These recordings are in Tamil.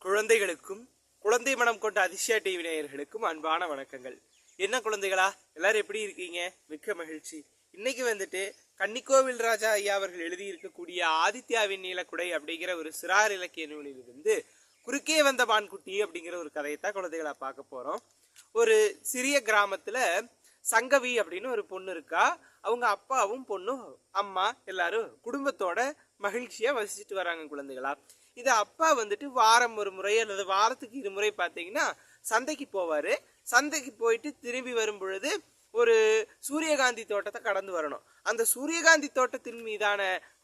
குழந்தைகளுக்கும் குழந்தை மனம் கொண்ட அதிசய டிவி நேயர்களுக்கும் அன்பான வணக்கங்கள். என்ன குழந்தைகளா, எல்லாரும் எப்படி இருக்கீங்க? மிக்க மகிழ்ச்சி. இன்னைக்கு வந்துட்டு கன்னிக்கோவில் ராஜா ஐயா அவர்கள் எழுதியிருக்கக்கூடிய ஆதித்யாவின் நீலக்குடை அப்படிங்கிற ஒரு சிறார் இலக்கிய நூலிலிருந்து குறுக்கே வந்த மான்குட்டி அப்படிங்கிற ஒரு கதையத்தான் குழந்தைகளா பார்க்க போறோம். ஒரு சிறிய கிராமத்துல சங்கவி அப்படின்னு ஒரு பொண்ணு இருக்கா. அவங்க அப்பாவும் பொண்ணும் அம்மா எல்லாரும் குடும்பத்தோட மகிழ்ச்சியா வசிச்சுட்டு வராங்க குழந்தைகளா. இது அப்பா வந்துட்டு வாரம் ஒரு முறை அல்லது வாரத்துக்கு 2 முறை பார்த்தீங்கன்னா சந்தைக்கு போவாரு. சந்தைக்கு போயிட்டு திரும்பி வரும் பொழுது ஒரு சூரியகாந்தி தோட்டத்தை கடந்து வரணும். அந்த சூரியகாந்தி தோட்டத்தின் மீதான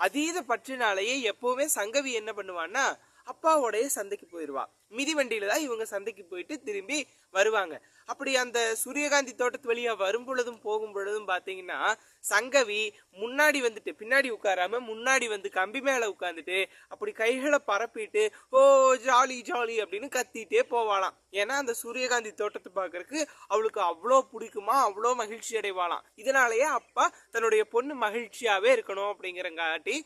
அதீத பற்றினாலேயே எப்பவுமே சங்கவி என்ன பண்ணுவான்னா அப்பாவோடைய சந்தைக்கு போயிடுவா. மிதிவண்டியில தான் இவங்க சந்தைக்கு போயிட்டு திரும்பி வருவாங்க. அப்படி அந்த சூரியகாந்தி தோட்டத்து வழியா வரும் பொழுதும் போகும் பொழுதும் பாத்தீங்கன்னா சங்கவி முன்னாடி வந்துட்டு பின்னாடி உட்காராம முன்னாடி வந்து கம்பி மேல உட்காந்துட்டு அப்படி கைகளை பரப்பிட்டு ஓ ஜாலி ஜாலி அப்படின்னு கத்திட்டே போவாளாம். ஏன்னா அந்த சூரியகாந்தி தோட்டத்தை பாக்குறதுக்கு அவளுக்கு அவ்வளோ பிடிக்குமா, அவ்வளோ மகிழ்ச்சி அடைவாளாம். இதனாலேயே அப்பா தன்னுடைய பொண்ணு மகிழ்ச்சியாவே இருக்கணும் அப்படிங்கிறங்காட்டி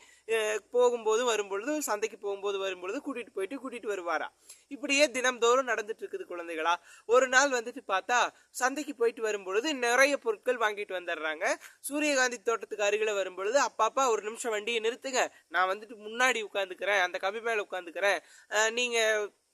போகும்போது வரும்பொழுது சந்தைக்கு போகும்போது வரும்பொழுது கூட்டிட்டு வருவாரா. இப்படியே தினம்தோறும் நடந்துட்டு இருக்குது குழந்தைகளா. ஒரு நாள் வந்துட்டு பார்த்தா சந்தைக்கு போயிட்டு வரும்பொழுது நிறைய பொருட்கள் வாங்கிட்டு வந்துடுறாங்க. சூரியகாந்தி தோட்டத்துக்கு அருகில வரும்பொழுது அப்பா ஒரு நிமிஷம் வண்டியை நிறுத்துங்க, நான் வந்துட்டு முன்னாடி உட்காந்துக்கிறேன், அந்த கம்பி மேல உட்காந்துக்கிறேன், நீங்க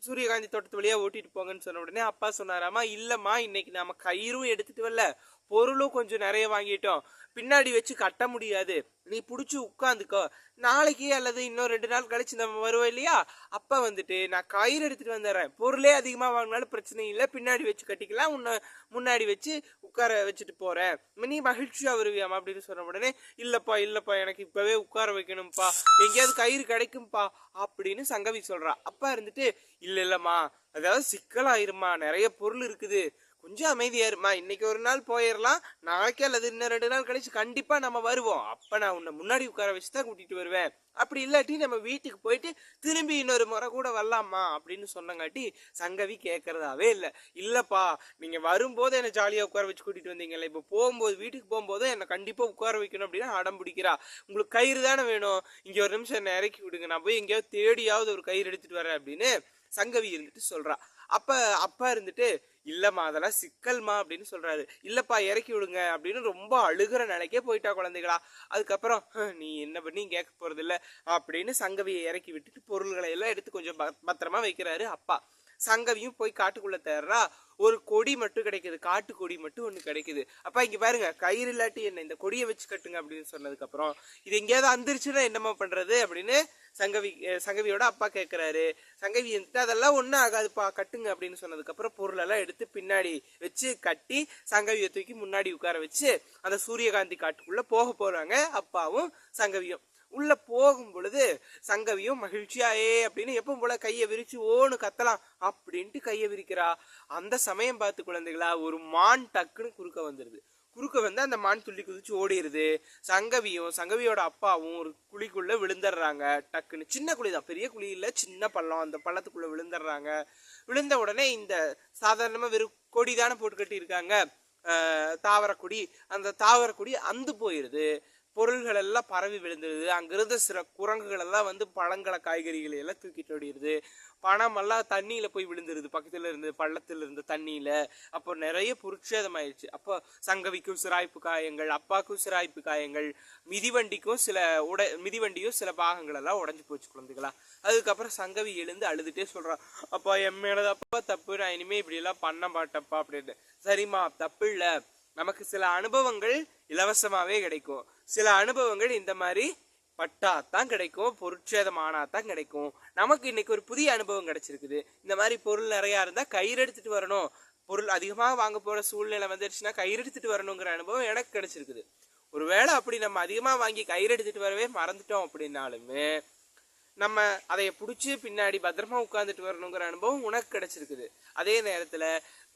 சூரியகாந்தி தோட்டத்து வழியா ஓட்டிட்டு போங்கன்னு சொன்ன உடனே அப்பா சொன்னாராமா, இல்லம்மா இன்னைக்கு நாம கயிறும் எடுத்துட்டு வரல, பொருளும் கொஞ்சம் நிறைய வாங்கிட்டோம், பின்னாடி வச்சு கட்ட முடியாது, நீ புடிச்சு உட்காந்துக்கோ, நாளைக்கு அல்லது இன்னும் 2 நாள் கழிச்சு நம்ம வருவோம் இல்லையா, அப்ப வந்துட்டு நான் கயிறு எடுத்துட்டு வந்துடுறேன், பொருளே அதிகமா வாங்கினாலும் பிரச்சனை இல்லை, பின்னாடி வச்சு கட்டிக்கலாம், உன்னை முன்னாடி வச்சு உட்கார வச்சுட்டு போறேன், நீ மகிழ்ச்சியா வருவியாமா அப்படின்னு சொன்ன உடனே இல்லப்பா எனக்கு இப்பவே உட்கார வைக்கணும்ப்பா, எங்கேயாவது கயிறு கிடைக்கும்பா அப்படின்னு சங்கவி சொல்றா. அப்பா இருந்துட்டு இல்லம்மா அதாவது சிக்கலாயிருமா, நிறைய பொருள் இருக்குது, கொஞ்சம் அமைதியா இருமா, இன்னைக்கு ஒரு நாள் போயிடலாம், நாளைக்கே அல்லது இன்னும் 2 நாள் கழிச்சு கண்டிப்பா நம்ம வருவோம், அப்ப நான் உன்னை முன்னாடி உட்கார வச்சுதான் கூட்டிட்டு வருவேன், அப்படி இல்லாட்டி நம்ம வீட்டுக்கு போயிட்டு திரும்பி இன்னொரு முறை கூட வரலாமா அப்படின்னு சொன்னங்காட்டி சங்கவி கேட்கறதாவே இல்லப்பா நீங்க வரும்போது என்ன ஜாலியா உட்கார வச்சு கூட்டிட்டு வந்தீங்கல்ல, இப்ப போகும்போது வீட்டுக்கு போகும்போது என்ன கண்டிப்பா உட்கார வைக்கணும் அப்படின்னு அடம் பிடிக்கிறா, உங்களுக்கு கயிறு தானே வேணும், இங்க ஒரு நிமிஷம் என்ன இறக்கி விடுங்க, நான் போய் எங்கேயாவது தேடியாவது ஒரு கயிறு எடுத்துட்டு வரேன் அப்படின்னு சங்கவி இருந்துட்டு சொல்றா. அப்பா இருந்துட்டு இல்லம்மா அதெல்லாம் சிக்கல்மா அப்படின்னு சொல்றாரு. இல்லப்பா இறக்கி விடுங்க அப்படின்னு ரொம்ப அழுகிற நிலைக்கே போயிட்டா குழந்தைகளா. அதுக்கப்புறம் நீ என்ன பண்ணி கேட்க போறது இல்ல அப்படின்னு சங்கவியை இறக்கி விட்டுட்டு பொருள்களை எல்லாம் எடுத்து கொஞ்சம் பத்திரமா வைக்கிறாரு அப்பா. சங்கவியும் போய் காட்டுக்குள்ள தேடுறா. ஒரு கொடி மட்டும் கிடைக்குது, காட்டு கொடி மட்டும் ஒண்ணு கிடைக்குது. அப்பா இங்க பாருங்க, கயிறு இல்லாட்டி என்ன இந்த கொடியை வச்சு கட்டுங்க அப்படின்னு சொன்னதுக்கு அப்புறம் இது எங்கேயாவது அந்திருச்சுன்னா என்னமா பண்றது அப்படின்னு சங்கவியோட அப்பா கேட்கிறாரு. சங்கவி வந்துட்டு அதெல்லாம் ஒன்றும் ஆகாதுப்பா கட்டுங்க அப்படின்னு சொன்னதுக்கு அப்புறம் பொருள் எல்லாம் எடுத்து பின்னாடி வச்சு கட்டி சங்கவியை தூக்கி முன்னாடி உட்கார வச்சு அந்த சூரியகாந்தி காட்டுக்குள்ள போறாங்க அப்பாவும் சங்கவியும். உள்ள போகும் பொழுது சங்கவியும் மகிழ்ச்சியாயே அப்படின்னு எப்பவும் போல கையை விரிச்சு ஓன்னு கத்தலாம் அப்படின்ட்டு கையை விரிக்கிறா. அந்த சமயம் பார்த்து குழந்தைகளா ஒரு மான் டக்குன்னு குறுக்க வந்துருது. குறுக்க வந்து அந்த மான் துள்ளி குதிச்சு ஓடிடுது. சங்கவியோட அப்பாவும் ஒரு குழிக்குள்ள விழுந்துடுறாங்க. டக்குன்னு சின்ன குழிதான், பெரிய குழி இல்ல, சின்ன பள்ளம், அந்த பள்ளத்துக்குள்ள விழுந்துடுறாங்க. விழுந்த உடனே இந்த சாதாரணமா வெறும் கொடி தானே போட்டு கட்டி இருக்காங்க, தாவரக்குடி, அந்த தாவரக்குடி அந்து போயிருது. பொருள்கள் எல்லாம் பரவி விழுந்துருது. அங்கிருந்த சில குரங்குகள் எல்லாம் வந்து பழங்களை காய்கறிகளை எல்லாம் தூக்கிட்டு ஓடிடுது. பணம் எல்லாம் தண்ணியில போய் விழுந்துருது, பக்கத்துல இருந்து பள்ளத்துல இருந்து தண்ணியில. அப்போ நிறைய பொருட்சேதம் ஆயிடுச்சு. அப்போ சங்கவிக்கும் சிராய்ப்பு காயங்கள், அப்பாக்கும் சிராய்ப்பு காயங்கள், மிதிவண்டியும் சில பாகங்கள் எல்லாம் உடஞ்சு போச்சு குழந்தைகளா. அதுக்கப்புறம் சங்கவி எழுந்து அழுதுட்டே சொல்றான், அப்பா என் மேலதப்பா தப்பு, நான் இனிமே இப்படி எல்லாம் பண்ண மாட்டேப்பா அப்படின்னு. சரிம்மா தப்பு இல்ல, நமக்கு சில அனுபவங்கள் இலவசமாவே கிடைக்கும், சில அனுபவங்கள் இந்த மாதிரி பட்டாத்தான் கிடைக்கும், பொருட்சேதம் ஆனாதான் கிடைக்கும். நமக்கு இன்னைக்கு ஒரு புதிய அனுபவம் கிடைச்சிருக்குது, இந்த மாதிரி பொருள் நிறைய இருந்தா கயிறு எடுத்துட்டு வரணும், பொருள் அதிகமாக வாங்க போற சூழ்நிலை வந்துருச்சுன்னா கயிறு எடுத்துட்டு வரணுங்கிற அனுபவம் எனக்கு கிடைச்சிருக்குது. ஒருவேளை அப்படி நம்ம அதிகமா வாங்கி கயிறு எடுத்துட்டு வரவே மறந்துட்டோம் அப்படின்னாலுமே நம்ம அதைய பிடிச்சி பின்னாடி பத்திரமா உட்காந்துட்டு வரணுங்கிற அனுபவம் உனக்கு கிடைச்சிருக்குது. அதே நேரத்துல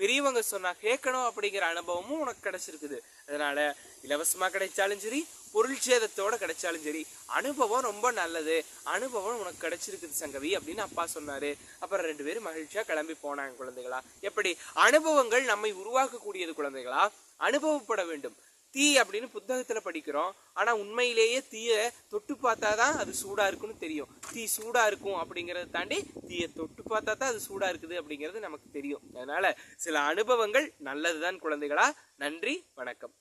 பெரியவங்க சொன்னா கேட்கணும் அப்படிங்கிற அனுபவமும் உனக்கு கிடைச்சிருக்குது. அதனால இலவசமா கிடைச்சாலும் சரி, பொருள் சேதத்தோட கிடைச்சாலும் சரி, அனுபவம் ரொம்ப நல்லது, அனுபவம் உனக்கு கிடைச்சிருக்குது சங்கவி அப்படின்னு அப்பா சொன்னாரு. அப்புறம் 2 பேரும் மகிழ்ச்சியா கிளம்பி போனாங்க குழந்தைகளா. எப்படி அனுபவங்கள் நம்மை உருவாக்கக்கூடியது குழந்தைகளா, அனுபவப்பட வேண்டும். தீ அப்படின்னு புத்தகத்துல படிக்கிறோம். ஆனா உண்மையிலேயே தீயை தொட்டு பார்த்தா தான் அது சூடா இருக்குன்னு தெரியும். தீ சூடா இருக்கும் அப்படிங்கறத தாண்டி தீயை தொட்டு பார்த்தா தான் அது சூடா இருக்குது அப்படிங்கிறது நமக்கு தெரியும். அதனால சில அனுபவங்கள் நல்லதுதான் குழந்தைகளா. நன்றி, வணக்கம்.